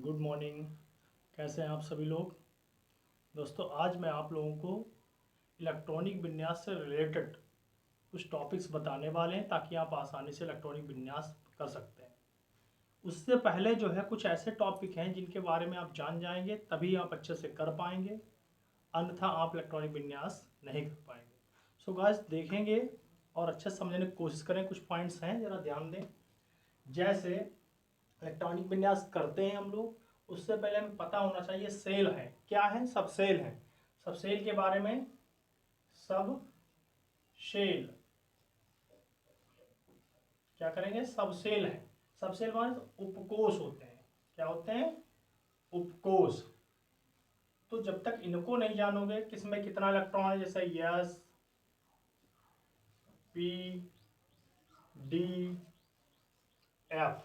Good morning. कैसे हैं आप सभी लोग। दोस्तों आज मैं आप लोगों को इलेक्ट्रॉनिक विन्यास से रिलेटेड कुछ टॉपिक्स बताने वाले हैं ताकि आप आसानी से इलेक्ट्रॉनिक विन्यास कर सकते हैं। उससे पहले जो है कुछ ऐसे टॉपिक हैं जिनके बारे में आप जान जाएंगे तभी आप अच्छे से कर पाएंगे, अन्यथा आप इलेक्ट्रॉनिक विन्यास नहीं कर पाएंगे। सो गाइस देखेंगे और अच्छे से समझने की कोशिश करें। कुछ पॉइंट्स हैं, ज़रा ध्यान दें। जैसे इलेक्ट्रॉनिक विन्यास करते हैं हम लोग, उससे पहले हमें पता होना चाहिए सेल है क्या है। सब सेल है। सब सेल के बारे में, सब सेल क्या करेंगे। सब सेल है। सब सेल माने तो उपकोष होते हैं। क्या होते हैं? उपकोष। तो जब तक इनको नहीं जानोगे किसमें कितना इलेक्ट्रॉन है, जैसे एस पी डी एफ,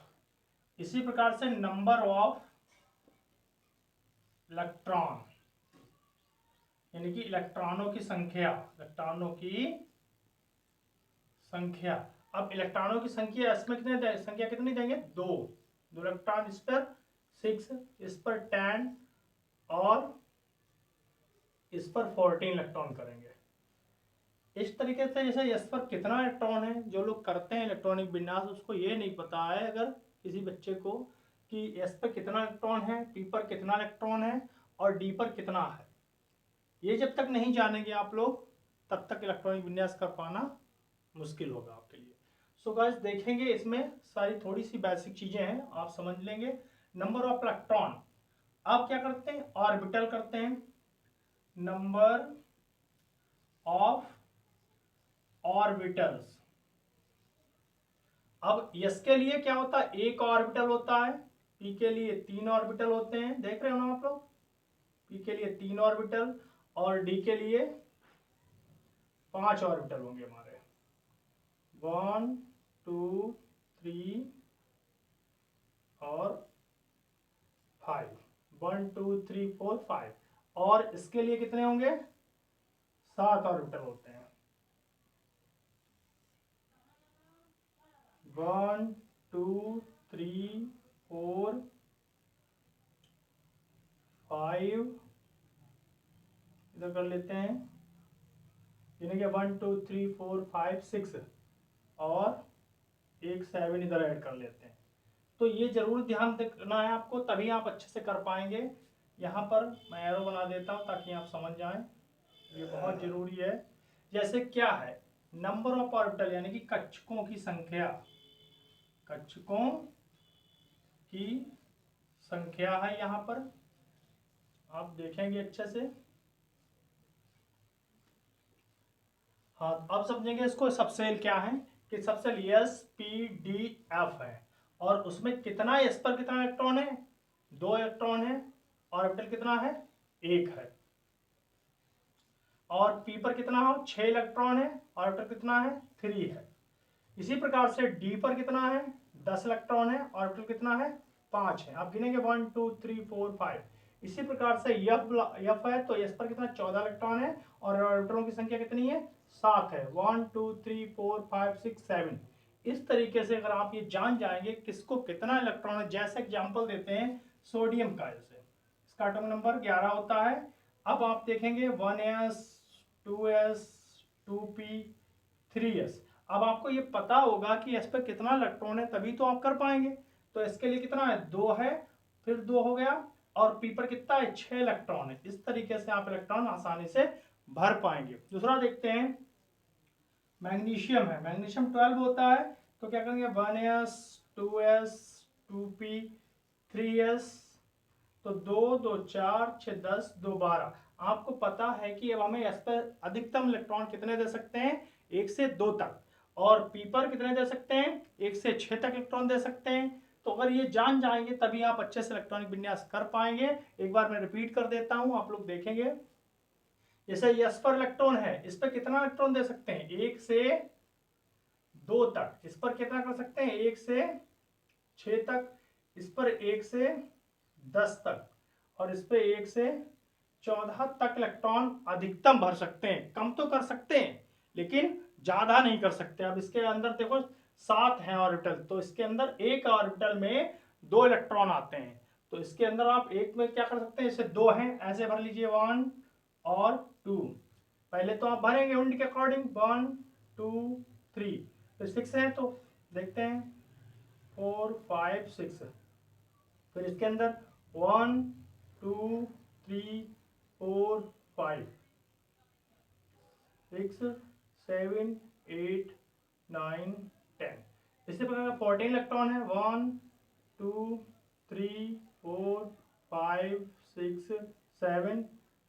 इसी प्रकार से नंबर ऑफ इलेक्ट्रॉन यानी कि इलेक्ट्रॉनों की संख्या, इलेक्ट्रॉनों की संख्या। अब इलेक्ट्रॉनों की संख्या इसमें कितने संख्या कितनी देंगे? दो इलेक्ट्रॉन इस पर 6, इस पर 10 और इस पर 14 इलेक्ट्रॉन करेंगे। इस तरीके से जैसे इस पर कितना इलेक्ट्रॉन है, जो लोग करते हैं इलेक्ट्रॉनिक विन्यास उसको ये नहीं पता है अगर किसी बच्चे को कि एस पर कितना इलेक्ट्रॉन है, पी पर कितना इलेक्ट्रॉन है और डी पर कितना है। ये जब तक नहीं जानेंगे आप लोग तब तक इलेक्ट्रॉनिक विन्यास कर पाना मुश्किल होगा आपके लिए। सो गाइस देखेंगे, इसमें सारी थोड़ी सी बेसिक चीजें हैं, आप समझ लेंगे। नंबर ऑफ इलेक्ट्रॉन, आप क्या करते हैं? ऑर्बिटल करते हैं। Number of orbitals. अब एस के लिए क्या होता है? एक ऑर्बिटल होता है। पी के लिए 3 ऑर्बिटल होते हैं, देख रहे हो ना आप लोग। पी के लिए 3 ऑर्बिटल और डी के लिए 5 ऑर्बिटल होंगे हमारे। 1 2 3 और 5। 1 2 3 4 5। और इसके लिए कितने होंगे? 7 ऑर्बिटल होते हैं। 1 2 3 4 5 इधर कर लेते हैं, यानी कि 1 2 3 4 5 6 और एक 7 इधर ऐड कर लेते हैं। तो ये जरूर ध्यान रखना है आपको, तभी आप अच्छे से कर पाएंगे। यहाँ पर मैं एरो बना देता हूँ ताकि आप समझ जाएं, ये बहुत जरूरी है। जैसे क्या है? नंबर ऑफ ऑर्बिटल यानी कि कक्षकों की संख्या। कक्षकों की संख्या है यहाँ पर, आप देखेंगे अच्छे से। हाँ, अब समझेंगे इसको। सबसेल क्या है कि subshell S P D F है और उसमें कितना, एस पर कितना इलेक्ट्रॉन है? 2 इलेक्ट्रॉन है। ऑर्बिटल कितना है? 1 है। और पी पर कितना हो? 6 इलेक्ट्रॉन है। ऑर्बिटल कितना है? 3 है। इसी प्रकार से डी पर कितना है? 10 इलेक्ट्रॉन है। ऑर्बिटल कितना है? 5 है। आप गिनेंगे 1 2 3 4 5। इसी प्रकार से एफ है तो एस पर कितना? 14 इलेक्ट्रॉन है और ऑर्बिटलों की संख्या कितनी है? 7 है। 1 2 3 4 5 6 7। इस तरीके से अगर आप ये जान जाएंगे किसको कितना इलेक्ट्रॉन है, जैसे एग्जांपल देते हैं सोडियम का, जैसे इसका एटॉमिक नंबर 11 होता है। अब आप देखेंगे 1s 2s 2p 3s। अब आपको ये पता होगा कि एस पर कितना इलेक्ट्रॉन है तभी तो आप कर पाएंगे। तो इसके लिए कितना है? 2 है, फिर 2 हो गया और पी पर कितना है? 6 इलेक्ट्रॉन है। इस तरीके से आप इलेक्ट्रॉन आसानी से भर पाएंगे। दूसरा देखते हैं, मैग्नीशियम है। मैग्नीशियम 12 होता है तो क्या करेंगे? 1s 2s 2p 3s। तो 2 2 4 6 10 2 12। आपको पता है कि अब हमें एस पर अधिकतम इलेक्ट्रॉन कितने दे सकते हैं? 1 से 2 तक। और पी पर कितने दे सकते हैं? 1 से 6 तक इलेक्ट्रॉन दे सकते हैं। तो अगर ये जान जाएंगे तभी आप अच्छे से इलेक्ट्रॉनिक विन्यास कर पाएंगे। एक बार मैं रिपीट कर देता हूं, आप लोग देखेंगे। जैसे एस पर इलेक्ट्रॉन है, इस पर कितना इलेक्ट्रॉन दे सकते हैं? 1 से 2 तक। इस पर कितना कर सकते हैं? 1 से 6 तक। इस पर 1 से 10 तक और इस पे 1 से 14 तक इलेक्ट्रॉन अधिकतम भर सकते हैं। कम तो कर सकते हैं लेकिन ज्यादा नहीं कर सकते। अब इसके अंदर देखो 7 है ऑर्बिटल, तो इसके अंदर एक ऑर्बिटल में 2 इलेक्ट्रॉन आते हैं। तो इसके अंदर आप एक में क्या कर सकते हैं, इससे 2 हैं ऐसे भर लीजिए 1 और 2। पहले तो आप भरेंगे यूनिट के अकॉर्डिंग 1 2 3, फिर 6 है तो देखते हैं 4 5 6, फिर इसके अंदर 1 2 3 4 5 6 7 8 9 10। इसी प्रकार 14 इलेक्ट्रॉन है 1 2 3 4 5 6 7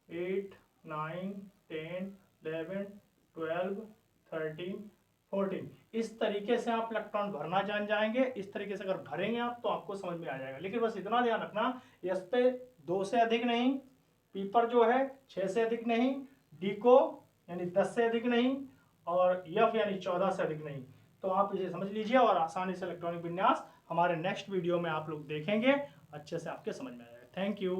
8 9 10 11 12 13 14। इस तरीके से आप इलेक्ट्रॉन भरना जान जाएंगे। इस तरीके से अगर भरेंगे आप तो आपको समझ में आ जाएगा। लेकिन बस इतना ध्यान रखना, एस पे 2 से अधिक नहीं, पी पर जो है 6 से अधिक नहीं, डी को यानी 10 से अधिक नहीं, और एफ यानी 14 से अधिक नहीं। तो आप इसे समझ लीजिए और आसानी से इलेक्ट्रॉनिक विन्यास हमारे नेक्स्ट वीडियो में आप लोग देखेंगे, अच्छे से आपके समझ में आएगा। Thank you.